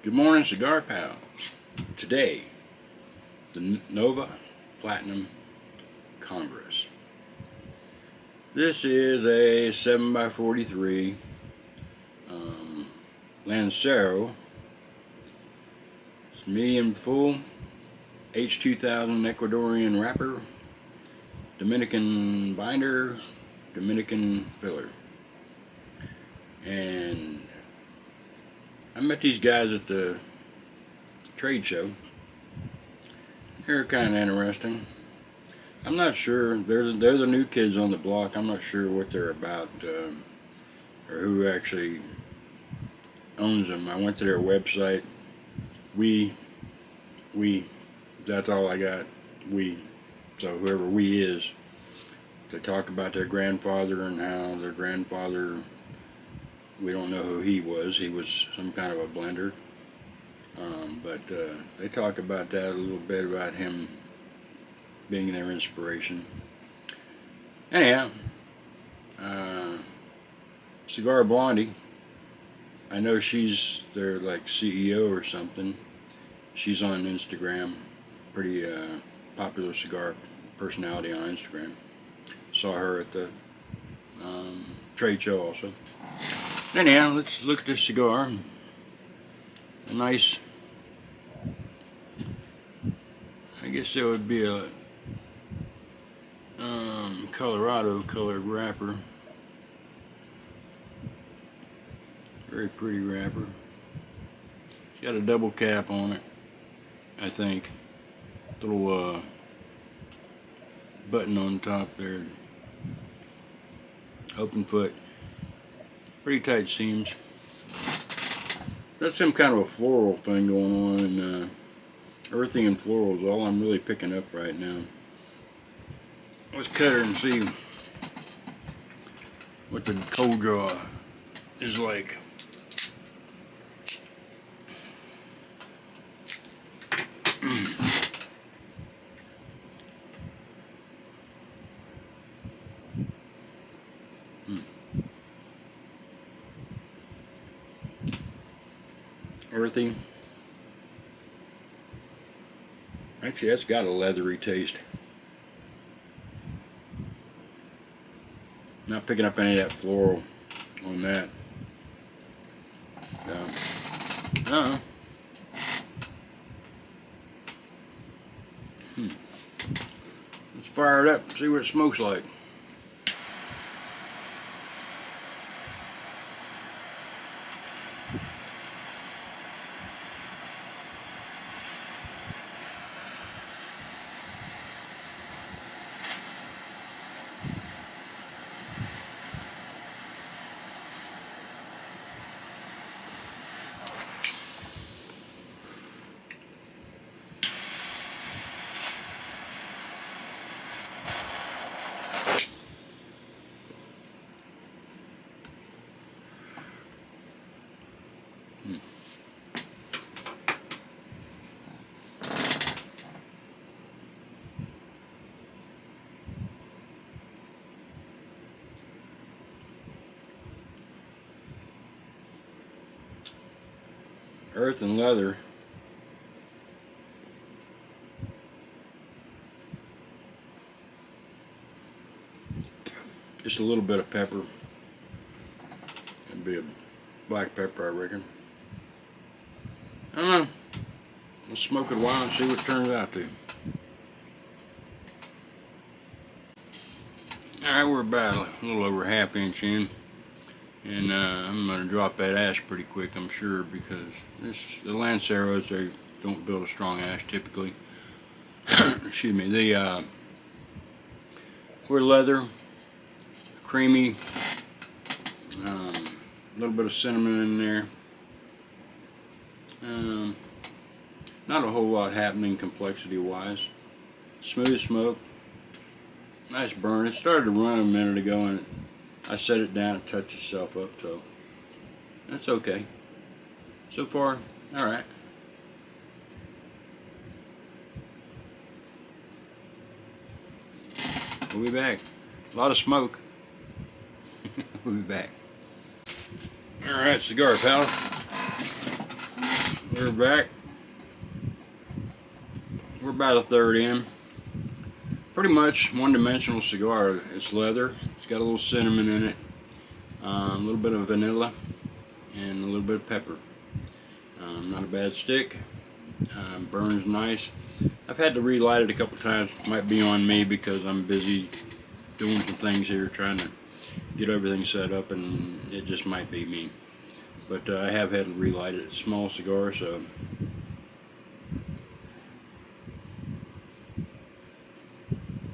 Good morning, Cigar Pals. Today, the Nova Platinum Congress. This is a 7x43 Lancero. It's medium full, H2000 Ecuadorian wrapper, Dominican binder, Dominican filler. And I met these guys at the trade show. They're kind of interesting. I'm not sure. They're the new kids on the block. I'm not sure what they're about or who actually owns them. I went to their website. We. That's all I got. So whoever we is, they talk about their grandfather and how their grandfather. We don't know who he was. He was some kind of a blender. But they talk about that a little bit, about him being their inspiration. Anyhow, Cigar Blondie, I know she's their like CEO or something. She's on Instagram, pretty popular cigar personality on Instagram. Saw her at the trade show also. Anyhow, let's look at this cigar. A nice, I guess that would be a Colorado colored wrapper. Very pretty wrapper. It's got a double cap on it, I think. Little button on top there. Open foot. Pretty tight seams. That's some kind of a floral thing going on, and earthy and floral is all I'm really picking up right now. Let's cut her and see what the cold draw is like. Earthy. Actually, that's got a leathery taste. Not picking up any of that floral on that. Let's fire it up, see what it smokes like. Earth and leather. Just a little bit of pepper. It'd be a black pepper, I reckon. I don't know. Let's smoke it a while and see what it turns out to. Alright, we're about a little over ½ inch in. And I'm going to drop that ash pretty quick, I'm sure, because the Lanceros, they don't build a strong ash typically. Excuse me. We're leather. creamy, a little bit of cinnamon in there. Not a whole lot happening complexity wise. Smooth smoke, nice burn. It started to run a minute ago and I set it down and touched itself up, so that's okay. So far, alright. We'll be back. A lot of smoke. We'll be back. Alright, cigar pal. We're back. We're about a third in. Pretty much one-dimensional cigar. It's leather. It's got a little cinnamon in it. A little bit of vanilla. And a little bit of pepper. Not a bad stick. Burns nice. I've had to relight it a couple times. Might be on me because I'm busy doing some things here, trying to get everything set up, and it just might be me. But I have had to relight it. It's a small cigar, so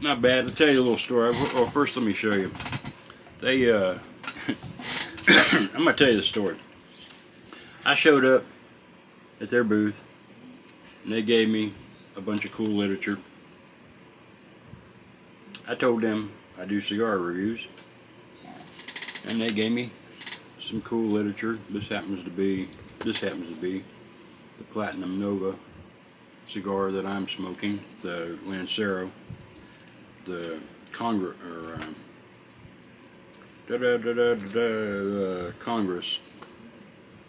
not bad. I'll tell you a little story. Well, first let me show you. They, I'm gonna tell you the story. I showed up at their booth, and they gave me a bunch of cool literature. I told them I do cigar reviews, and they gave me some cool literature. This happens to be the Platinum Nova cigar that I'm smoking, the Lancero, the Congress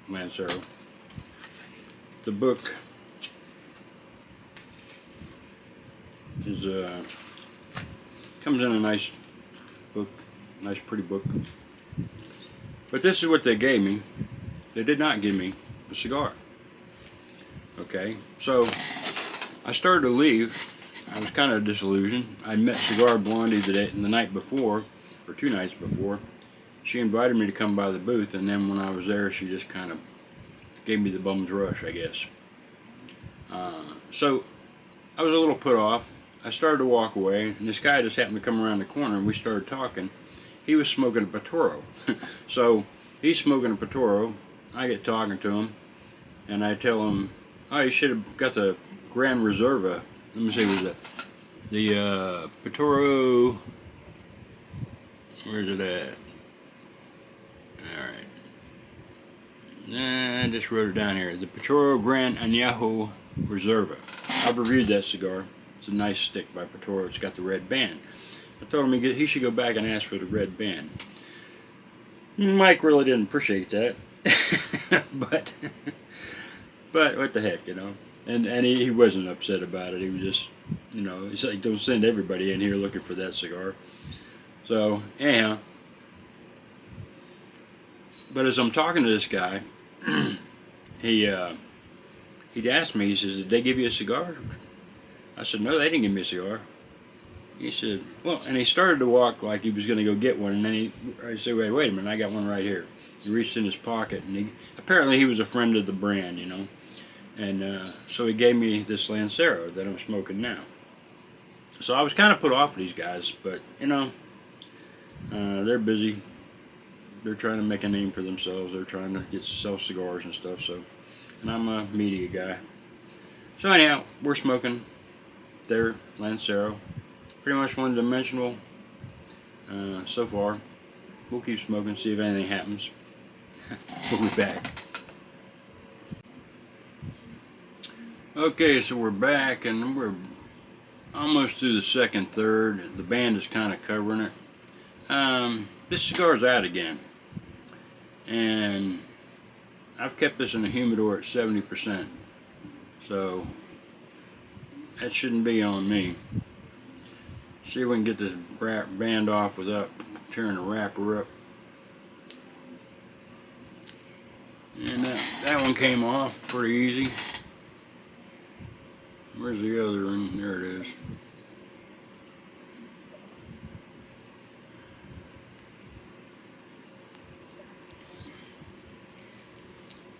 Lancero. The book is comes in a nice book, nice pretty book. But this is what they gave me. They did not give me a cigar. Okay, so I started to leave. I was kind of disillusioned. I met Cigar Blondie the night before, or 2 nights before. She invited me to come by the booth, and then when I was there, she just kind of gave me the bum's rush, I guess. So I was a little put off. I started to walk away, and this guy just happened to come around the corner, and we started talking. He was smoking a Patoro. So he's smoking a Patoro. I get talking to him, and I tell him, oh, you should have got the Grand Reserva. Let me see, what is that? The Patoro, where's it at? Alright. I just wrote it down here. The Patoro Gran Añejo Reserva. I've reviewed that cigar. It's a nice stick by Patoro. It's got the red band. I told him he should go back and ask for the red band. Mike really didn't appreciate that. but what the heck, you know. And he wasn't upset about it. He was just, you know, he's like, don't send everybody in here looking for that cigar. So, anyhow. But as I'm talking to this guy, he'd asked me, he says, did they give you a cigar? I said, no, they didn't give me a cigar. He said, well, and he started to walk like he was going to go get one, and then I said, wait a minute, I got one right here. He reached in his pocket, and apparently he was a friend of the brand, you know. And so he gave me this Lancero that I'm smoking now. So I was kind of put off with these guys, but, you know, they're busy. They're trying to make a name for themselves. They're trying to sell cigars and stuff, so. And I'm a media guy. So anyhow, we're smoking their Lancero. Pretty much one-dimensional so far. We'll keep smoking, see if anything happens. We'll be back. Okay, so we're back, and we're almost through the second third. The band is kind of covering it. This cigar's out again, and I've kept this in the humidor at 70%, so that shouldn't be on me. See if we can get this band off without tearing the wrapper up. And that one came off pretty easy. Where's the other one? There it is.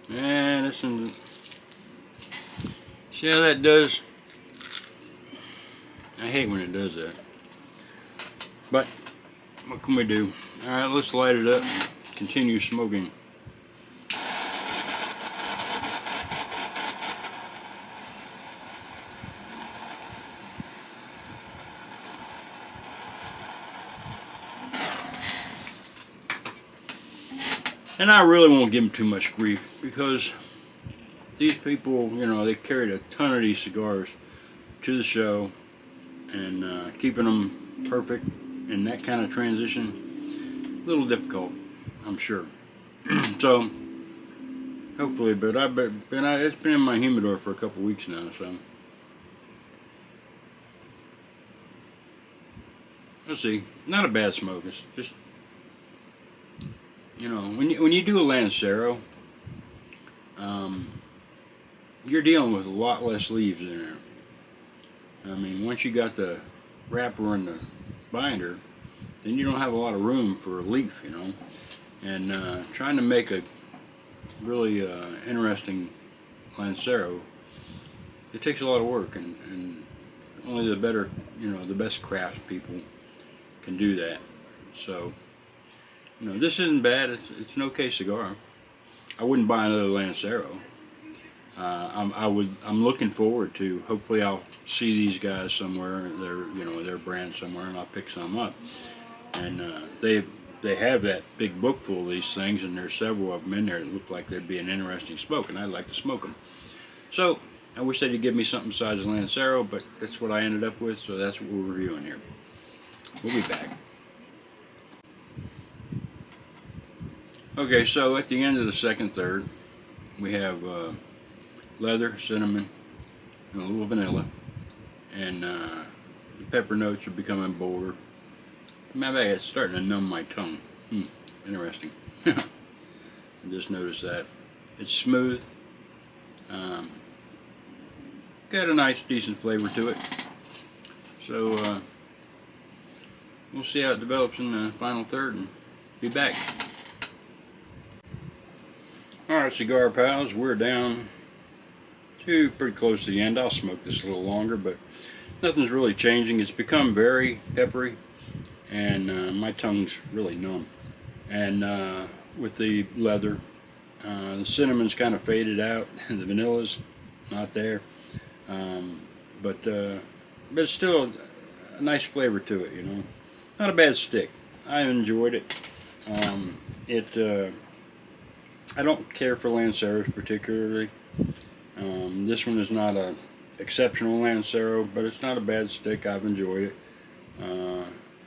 And this one, see how that does? I hate when it does that. But what can we do? Alright, let's light it up and continue smoking. And I really won't give them too much grief, because these people, you know, they carried a ton of these cigars to the show, and keeping them perfect in that kind of transition, a little difficult, I'm sure. So, hopefully, but it's been in my humidor for a couple weeks now, so. Let's see, not a bad smoke. It's just, you know, when you do a Lancero, you're dealing with a lot less leaves in there. I mean, once you got the wrapper and the binder, then you don't have a lot of room for a leaf, you know. And trying to make a really interesting Lancero, it takes a lot of work, and only the better, you know, the best crafts people can do that. So, you know, this isn't bad. It's an okay cigar. I wouldn't buy another Lancero. I'm looking forward to, hopefully I'll see these guys somewhere, their brand somewhere, and I'll pick some up. And they have that big book full of these things, and there's several of them in there that look like they'd be an interesting smoke, and I'd like to smoke them. So I wish they'd give me something besides the Lancero, but that's what I ended up with, so that's what we're reviewing here. We'll be back. Okay, so at the end of the second third, we have leather, cinnamon, and a little vanilla, and the pepper notes are becoming bolder. Maybe it's starting to numb my tongue. Interesting. I just noticed that. It's smooth. Got a nice, decent flavor to it. So we'll see how it develops in the final third, and be back. Alright, cigar pals, we're down to pretty close to the end. I'll smoke this a little longer, but nothing's really changing. It's become very peppery, and my tongue's really numb. And with the leather, the cinnamon's kind of faded out. The vanilla's not there, but it's still a nice flavor to it, you know. Not a bad stick. I enjoyed it. I don't care for Lanceros particularly. This one is not a exceptional Lancero, but it's not a bad stick. I've enjoyed it.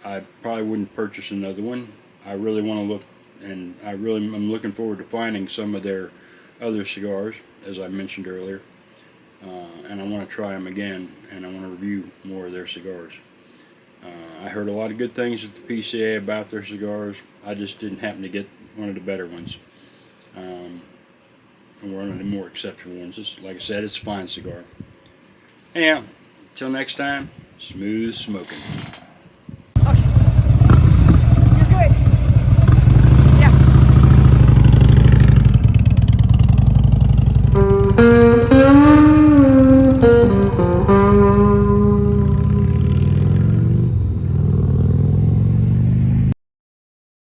I probably wouldn't purchase another one. I really want to look, and I'm looking forward to finding some of their other cigars, as I mentioned earlier. And I want to try them again, and I want to review more of their cigars. I heard a lot of good things at the PCA about their cigars. I just didn't happen to get one of the better ones. And one of the more exceptional ones. It's, like I said, it's a fine cigar. Anyhow, till next time, smooth smoking.